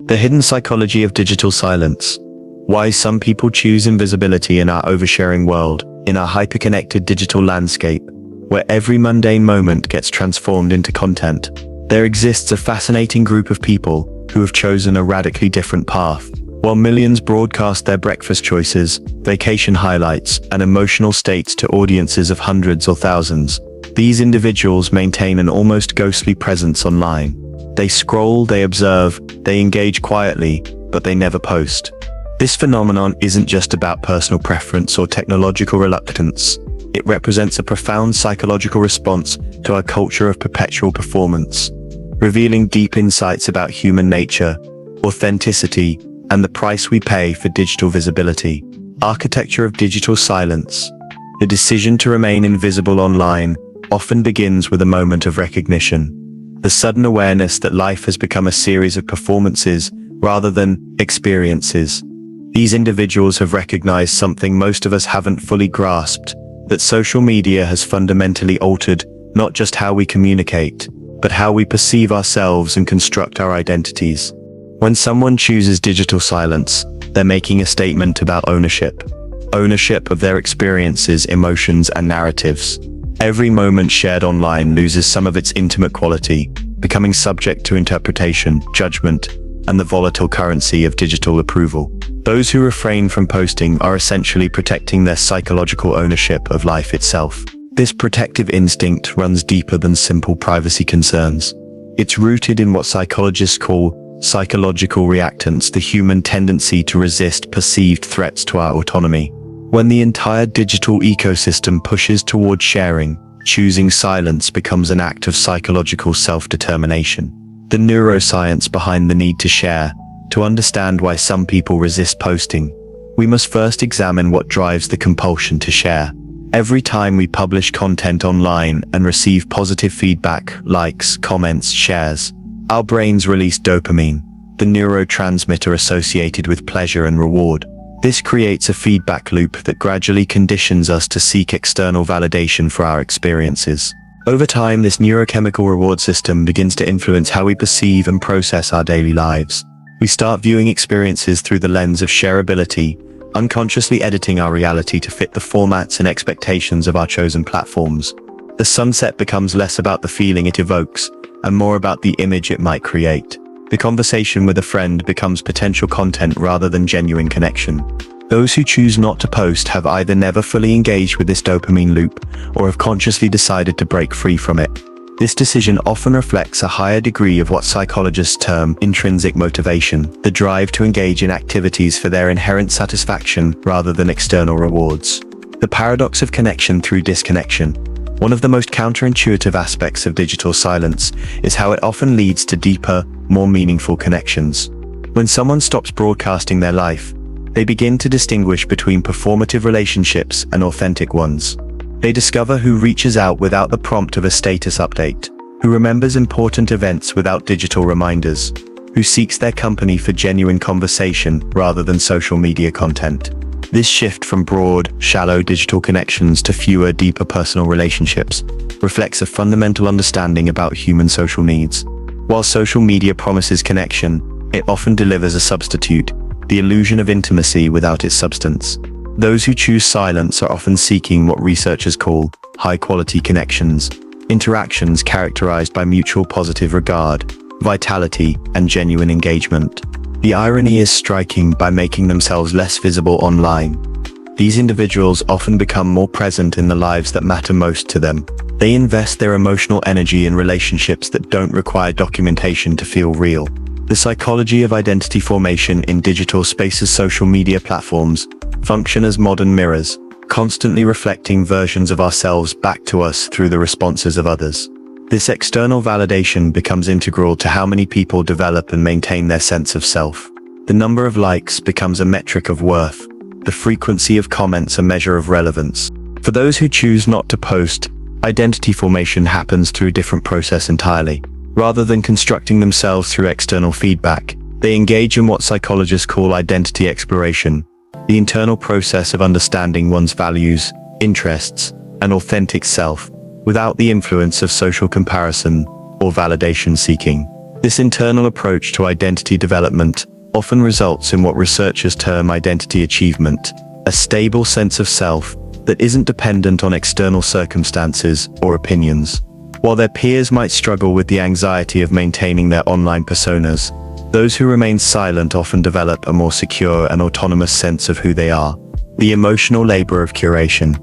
The hidden psychology of digital silence. Why some people choose invisibility in our oversharing world, in our hyperconnected digital landscape, where every mundane moment gets transformed into content. There exists a fascinating group of people who have chosen a radically different path. While millions broadcast their breakfast choices, vacation highlights, and emotional states to audiences of hundreds or thousands, these individuals maintain an almost ghostly presence online. They scroll, they observe, they engage quietly, but they never post. This phenomenon isn't just about personal preference or technological reluctance. It represents a profound psychological response to our culture of perpetual performance, revealing deep insights about human nature, authenticity, and the price we pay for digital visibility. Architecture of digital silence. The decision to remain invisible online often begins with a moment of recognition. The sudden awareness that life has become a series of performances rather than experiences. These individuals have recognized something most of us haven't fully grasped, that social media has fundamentally altered not just how we communicate, but how we perceive ourselves and construct our identities. When someone chooses digital silence, they're making a statement about ownership. Ownership of their experiences, emotions, and narratives. Every moment shared online loses some of its intimate quality, becoming subject to interpretation, judgment, and the volatile currency of digital approval. Those who refrain from posting are essentially protecting their psychological ownership of life itself. This protective instinct runs deeper than simple privacy concerns. It's rooted in what psychologists call psychological reactance, the human tendency to resist perceived threats to our autonomy. When the entire digital ecosystem pushes toward sharing, choosing silence becomes an act of psychological self-determination. The neuroscience behind the need to share. To understand why some people resist posting, we must first examine what drives the compulsion to share. Every time we publish content online and receive positive feedback, likes, comments, shares, our brains release dopamine, the neurotransmitter associated with pleasure and reward. This creates a feedback loop that gradually conditions us to seek external validation for our experiences. Over time, this neurochemical reward system begins to influence how we perceive and process our daily lives. We start viewing experiences through the lens of shareability, unconsciously editing our reality to fit the formats and expectations of our chosen platforms. The sunset becomes less about the feeling it evokes and more about the image it might create. The conversation with a friend becomes potential content rather than genuine connection. Those who choose not to post have either never fully engaged with this dopamine loop or have consciously decided to break free from it. This decision often reflects a higher degree of what psychologists term intrinsic motivation, the drive to engage in activities for their inherent satisfaction rather than external rewards. The paradox of connection through disconnection. One of the most counterintuitive aspects of digital silence is how it often leads to deeper, more meaningful connections. When someone stops broadcasting their life, they begin to distinguish between performative relationships and authentic ones. They discover who reaches out without the prompt of a status update, who remembers important events without digital reminders, who seeks their company for genuine conversation rather than social media content. This shift from broad, shallow digital connections to fewer, deeper personal relationships reflects a fundamental understanding about human social needs. While social media promises connection, it often delivers a substitute, the illusion of intimacy without its substance. Those who choose silence are often seeking what researchers call high-quality connections, interactions characterized by mutual positive regard, vitality, and genuine engagement. The irony is striking. By making themselves less visible online, these individuals often become more present in the lives that matter most to them. They invest their emotional energy in relationships that don't require documentation to feel real. The psychology of identity formation in digital spaces. Social media platforms function as modern mirrors, constantly reflecting versions of ourselves back to us through the responses of others. This external validation becomes integral to how many people develop and maintain their sense of self. The number of likes becomes a metric of worth, the frequency of comments a measure of relevance. For those who choose not to post, identity formation happens through a different process entirely. Rather than constructing themselves through external feedback, they engage in what psychologists call identity exploration, the internal process of understanding one's values, interests, and authentic self, without the influence of social comparison or validation seeking. This internal approach to identity development often results in what researchers term identity achievement, a stable sense of self that isn't dependent on external circumstances or opinions. While their peers might struggle with the anxiety of maintaining their online personas, those who remain silent often develop a more secure and autonomous sense of who they are. The emotional labor of curation.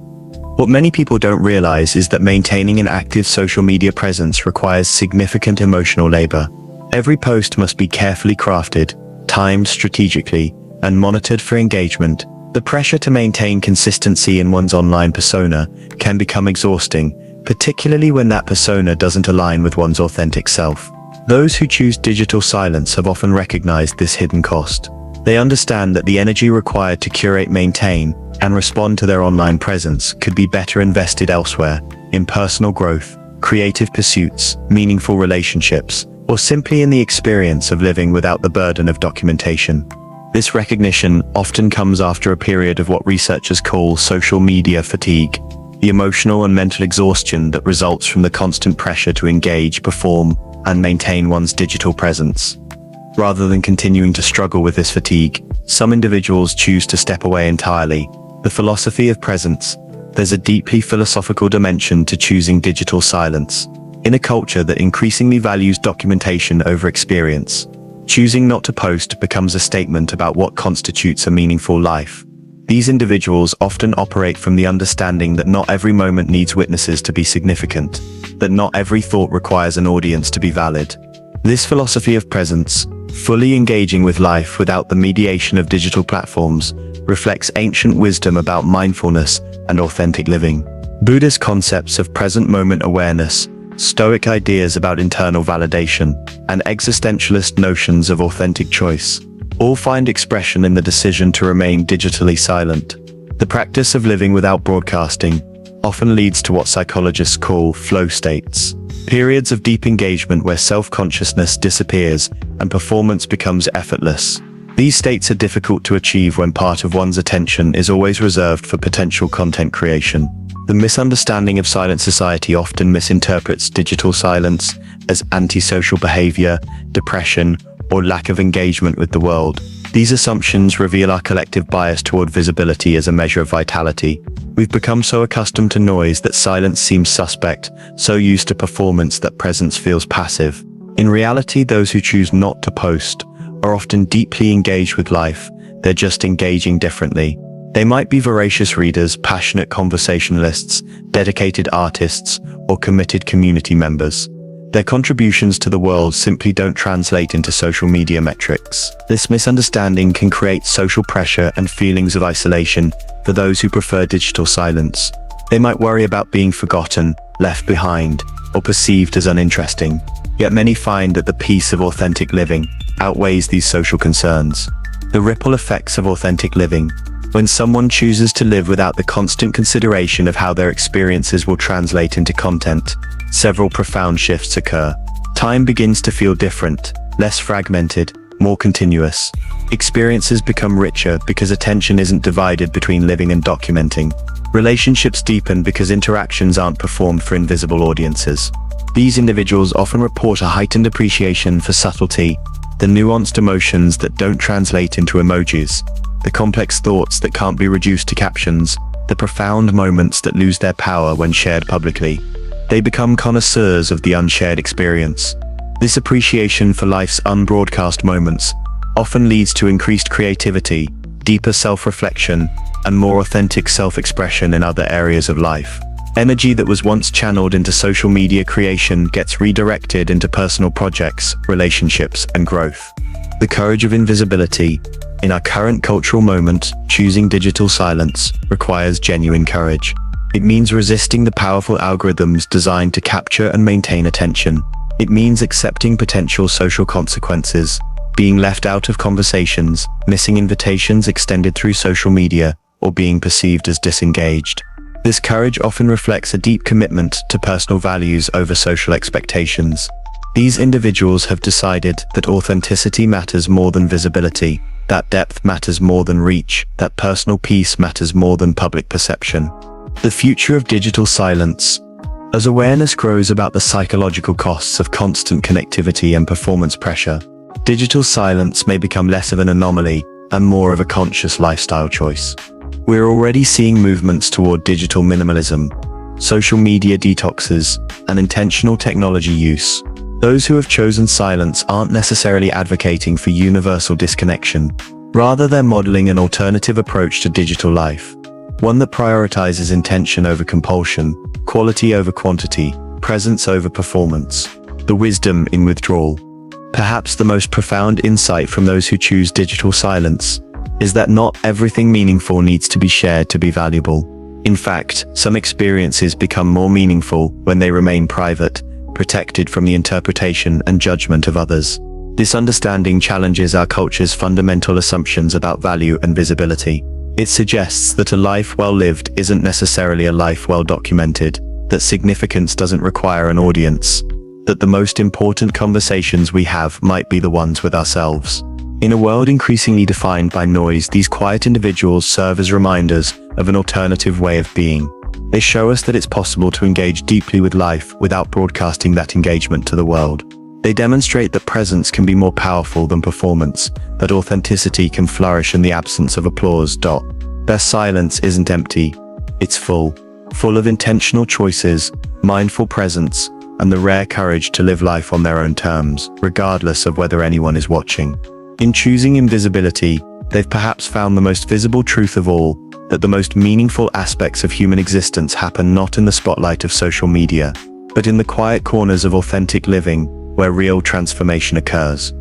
What many people don't realize is that maintaining an active social media presence requires significant emotional labor. Every post must be carefully crafted, timed strategically, and monitored for engagement. The pressure to maintain consistency in one's online persona can become exhausting, particularly when that persona doesn't align with one's authentic self. Those who choose digital silence have often recognized this hidden cost. They understand that the energy required to curate, maintain, and respond to their online presence could be better invested elsewhere, in personal growth, creative pursuits, meaningful relationships, or simply in the experience of living without the burden of documentation. This recognition often comes after a period of what researchers call social media fatigue, the emotional and mental exhaustion that results from the constant pressure to engage, perform, and maintain one's digital presence. Rather than continuing to struggle with this fatigue, some individuals choose to step away entirely. The philosophy of presence. There's a deeply philosophical dimension to choosing digital silence. In a culture that increasingly values documentation over experience, choosing not to post becomes a statement about what constitutes a meaningful life. These individuals often operate from the understanding that not every moment needs witnesses to be significant, that not every thought requires an audience to be valid. This philosophy of presence, fully engaging with life without the mediation of digital platforms, reflects ancient wisdom about mindfulness and authentic living. Buddhist concepts of present moment awareness, Stoic ideas about internal validation, and existentialist notions of authentic choice all find expression in the decision to remain digitally silent. The practice of living without broadcasting often leads to what psychologists call flow states, periods of deep engagement where self-consciousness disappears and performance becomes effortless. These states are difficult to achieve when part of one's attention is always reserved for potential content creation. The misunderstanding of silent society often misinterprets digital silence as antisocial behavior, depression, or lack of engagement with the world. These assumptions reveal our collective bias toward visibility as a measure of vitality. We've become so accustomed to noise that silence seems suspect, so used to performance that presence feels passive. In reality, those who choose not to post are often deeply engaged with life. They're just engaging differently. They might be voracious readers, passionate conversationalists, dedicated artists, or committed community members. Their contributions to the world simply don't translate into social media metrics. This misunderstanding can create social pressure and feelings of isolation for those who prefer digital silence. They might worry about being forgotten, left behind, or perceived as uninteresting. Yet many find that the peace of authentic living outweighs these social concerns. The ripple effects of authentic living. When someone chooses to live without the constant consideration of how their experiences will translate into content, several profound shifts occur. Time begins to feel different, less fragmented, more continuous. Experiences become richer because attention isn't divided between living and documenting. Relationships deepen because interactions aren't performed for invisible audiences. These individuals often report a heightened appreciation for subtlety, the nuanced emotions that don't translate into emojis, the complex thoughts that can't be reduced to captions, the profound moments that lose their power when shared publicly. They become connoisseurs of the unshared experience. This appreciation for life's unbroadcast moments often leads to increased creativity, deeper self-reflection, and more authentic self-expression in other areas of life. Energy that was once channeled into social media creation gets redirected into personal projects, relationships, and growth. The courage of invisibility. In our current cultural moment, choosing digital silence requires genuine courage. It means resisting the powerful algorithms designed to capture and maintain attention. It means accepting potential social consequences, being left out of conversations, missing invitations extended through social media, or being perceived as disengaged. This courage often reflects a deep commitment to personal values over social expectations. These individuals have decided that authenticity matters more than visibility, that depth matters more than reach, that personal peace matters more than public perception. The future of digital silence. As awareness grows about the psychological costs of constant connectivity and performance pressure, digital silence may become less of an anomaly and more of a conscious lifestyle choice. We're already seeing movements toward digital minimalism, social media detoxes, and intentional technology use. Those who have chosen silence aren't necessarily advocating for universal disconnection. Rather, they're modeling an alternative approach to digital life, one that prioritizes intention over compulsion, quality over quantity, presence over performance, the wisdom in withdrawal. Perhaps the most profound insight from those who choose digital silence is that not everything meaningful needs to be shared to be valuable. In fact, some experiences become more meaningful when they remain private, protected from the interpretation and judgment of others. This understanding challenges our culture's fundamental assumptions about value and visibility. It suggests that a life well lived isn't necessarily a life well documented, that significance doesn't require an audience, that the most important conversations we have might be the ones with ourselves. In a world increasingly defined by noise, these quiet individuals serve as reminders of an alternative way of being. They show us that it's possible to engage deeply with life without broadcasting that engagement to the world. They demonstrate that presence can be more powerful than performance, that authenticity can flourish in the absence of applause. Their silence isn't empty, it's full of intentional choices, mindful presence, and the rare courage to live life on their own terms, regardless of whether anyone is watching. In choosing invisibility, they've perhaps found the most visible truth of all, that the most meaningful aspects of human existence happen not in the spotlight of social media, but in the quiet corners of authentic living, where real transformation occurs.